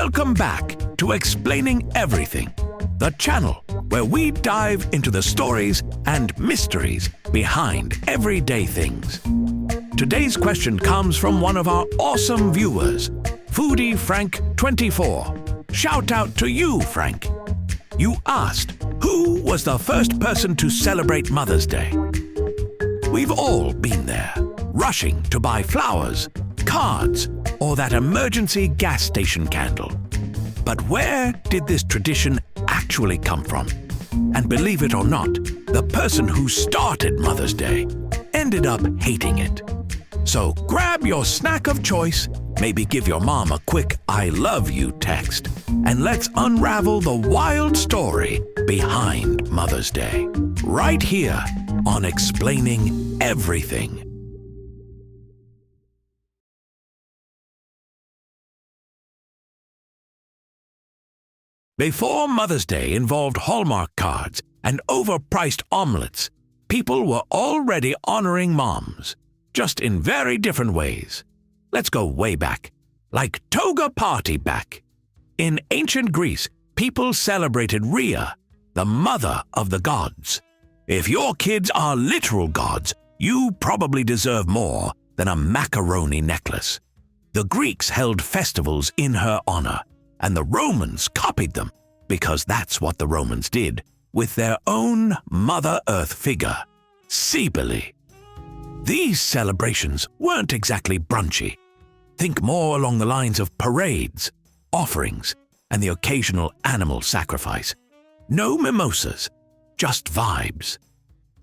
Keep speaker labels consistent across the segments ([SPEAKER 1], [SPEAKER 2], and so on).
[SPEAKER 1] Welcome back to Explaining Everything, the channel where we dive into the stories and mysteries behind everyday things. Today's question comes from one of our awesome viewers, Foodie Frank 24. Shout out to you, Frank. You asked, who was the first person to celebrate Mother's Day? We've all been there, rushing to buy flowers, cards, or that emergency gas station candle. But where did this tradition actually come from? And believe it or not, the person who started Mother's Day ended up hating it. So grab your snack of choice, maybe give your mom a quick "I love you" text, and let's unravel the wild story behind Mother's Day, right here on Explaining Everything. Before Mother's Day involved Hallmark cards and overpriced omelets, people were already honoring moms, just in very different ways. Let's go way back, like toga party back. In ancient Greece, people celebrated Rhea, the mother of the gods. If your kids are literal gods, you probably deserve more than a macaroni necklace. The Greeks held festivals in her honor, and the Romans copied them, because that's what the Romans did, with their own Mother Earth figure, Cybele. These celebrations weren't exactly brunchy. Think more along the lines of parades, offerings, and the occasional animal sacrifice. No mimosas, just vibes.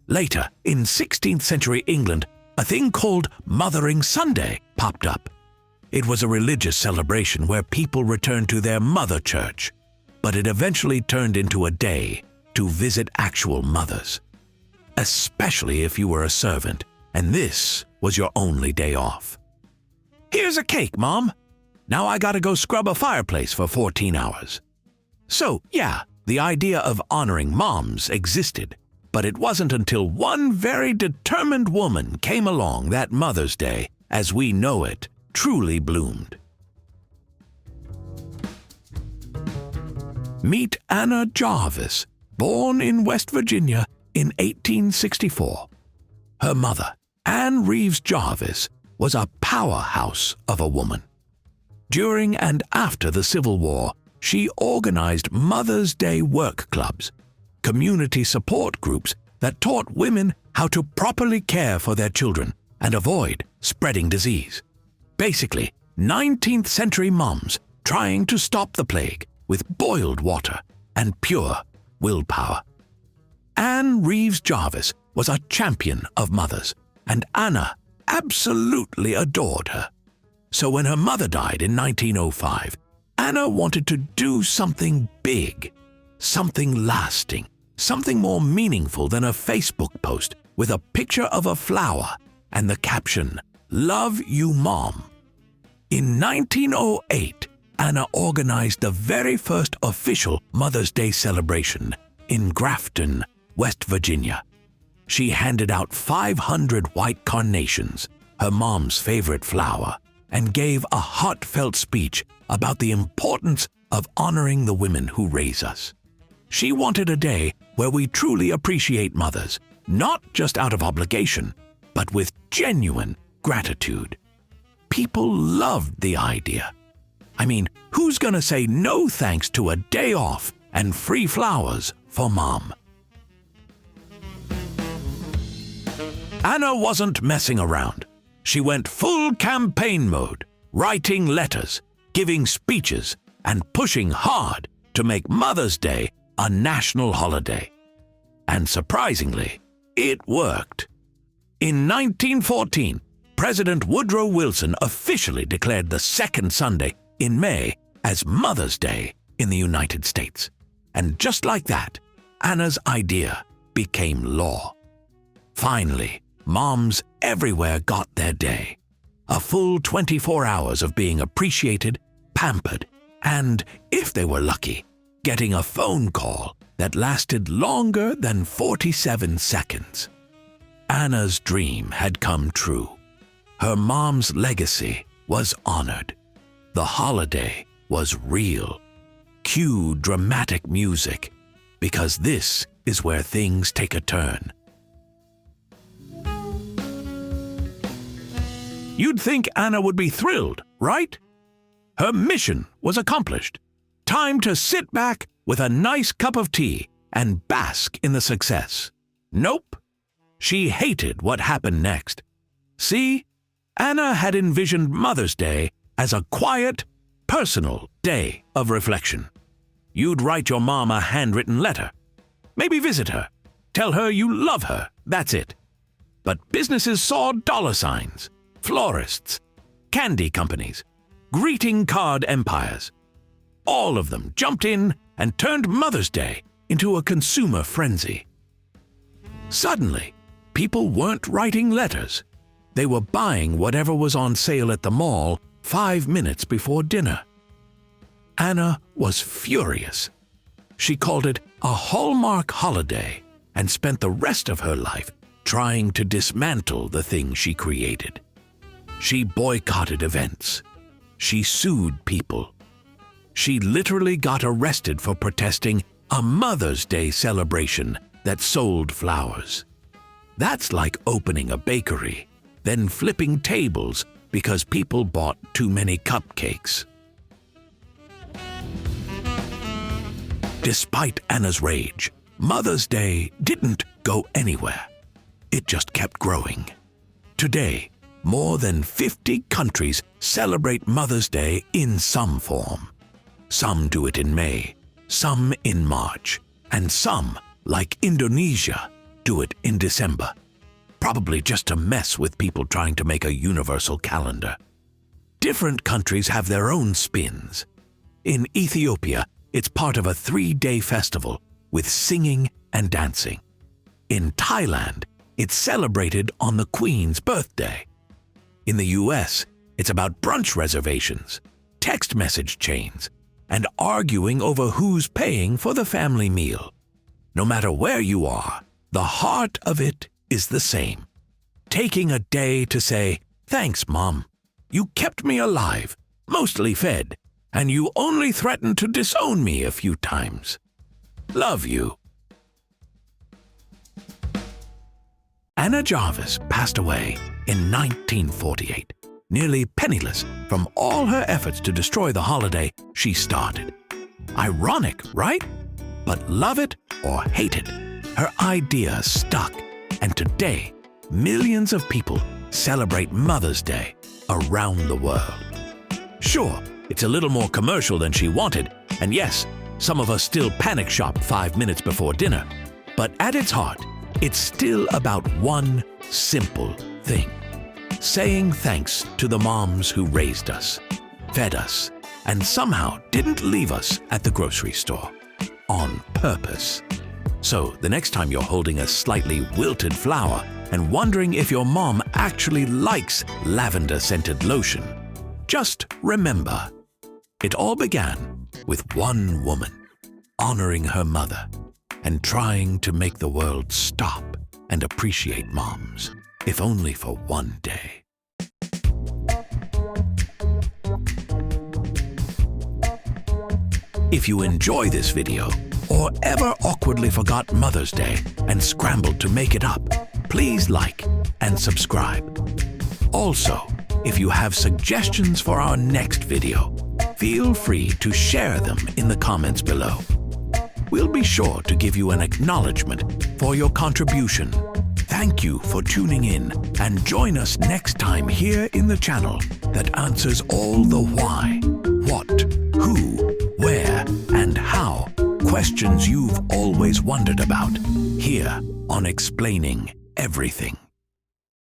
[SPEAKER 1] Later, in 16th century England, a thing called Mothering Sunday popped up. It was a religious celebration where people returned to their mother church, but it eventually turned into a day to visit actual mothers, especially if you were a servant and this was your only day off. Here's a cake, Mom. Now I gotta go scrub a fireplace for 14 hours. So, yeah, the idea of honoring moms existed, but it wasn't until one very determined woman came along that Mother's Day, as we know it, truly bloomed. Meet Anna Jarvis, born in West Virginia in 1864. Her mother, Anne Reeves Jarvis, was a powerhouse of a woman. During and after the Civil War, she organized Mother's Day work clubs, community support groups that taught women how to properly care for their children and avoid spreading disease. Basically, 19th century moms trying to stop the plague with boiled water and pure willpower. Anne Reeves Jarvis was a champion of mothers, and Anna absolutely adored her. So when her mother died in 1905, Anna wanted to do something big, something lasting, something more meaningful than a Facebook post with a picture of a flower and the caption, "Love you, Mom." In 1908, Anna organized the very first official Mother's Day celebration in Grafton, West Virginia. She handed out 500 white carnations, her mom's favorite flower, and gave a heartfelt speech about the importance of honoring the women who raise us. She wanted a day where we truly appreciate mothers, not just out of obligation, but with genuine gratitude. People loved the idea. I mean, who's gonna say no thanks to a day off and free flowers for Mom? Anna wasn't messing around. She went full campaign mode, writing letters, giving speeches, and pushing hard to make Mother's Day a national holiday. And surprisingly, it worked. In 1914, President Woodrow Wilson officially declared the second Sunday in May as Mother's Day in the United States. And just like that, Anna's idea became law. Finally, moms everywhere got their day. A full 24 hours of being appreciated, pampered, and, if they were lucky, getting a phone call that lasted longer than 47 seconds. Anna's dream had come true. Her mom's legacy was honored. The holiday was real. Cue dramatic music, because this is where things take a turn. You'd think Anna would be thrilled, right? Her mission was accomplished. Time to sit back with a nice cup of tea and bask in the success. Nope. She hated what happened next. See, Anna had envisioned Mother's Day as a quiet, personal day of reflection. You'd write your mom a handwritten letter. Maybe visit her. Tell her you love her. That's it. But businesses saw dollar signs, florists, candy companies, greeting card empires. All of them jumped in and turned Mother's Day into a consumer frenzy. Suddenly, people weren't writing letters. They were buying whatever was on sale at the mall 5 minutes before dinner. Anna was furious. She called it a Hallmark holiday and spent the rest of her life trying to dismantle the thing she created. She boycotted events. She sued people. She literally got arrested for protesting a Mother's Day celebration that sold flowers. That's like opening a bakery, then flipping tables because people bought too many cupcakes. Despite Anna's rage, Mother's Day didn't go anywhere. It just kept growing. Today, more than 50 countries celebrate Mother's Day in some form. Some do it in May, some in March, and some, like Indonesia, do it in December. Probably just to mess with people trying to make a universal calendar. Different countries have their own spins. In Ethiopia, it's part of a 3-day festival with singing and dancing. In Thailand, it's celebrated on the Queen's birthday. In the US, it's about brunch reservations, text message chains, and arguing over who's paying for the family meal. No matter where you are, the heart of it is the same. Taking a day to say, "Thanks, Mom. You kept me alive, mostly fed, and you only threatened to disown me a few times. Love you." Anna Jarvis passed away in 1948, nearly penniless from all her efforts to destroy the holiday she started. Ironic, right? But love it or hate it, her idea stuck, and today, millions of people celebrate Mother's Day around the world. Sure, it's a little more commercial than she wanted, and yes, some of us still panic shop 5 minutes before dinner, but at its heart, it's still about one simple thing: saying thanks to the moms who raised us, fed us, and somehow didn't leave us at the grocery store on purpose. So the next time you're holding a slightly wilted flower and wondering if your mom actually likes lavender-scented lotion, just remember, it all began with one woman honoring her mother and trying to make the world stop and appreciate moms, if only for one day. If you enjoy this video, or ever awkwardly forgot Mother's Day and scrambled to make it up, please like and subscribe. Also, if you have suggestions for our next video, feel free to share them in the comments below. We'll be sure to give you an acknowledgement for your contribution. Thank you for tuning in, and join us next time here in the channel that answers all the why, what, who, where, and how questions you've always wondered about, here on Explaining Everything.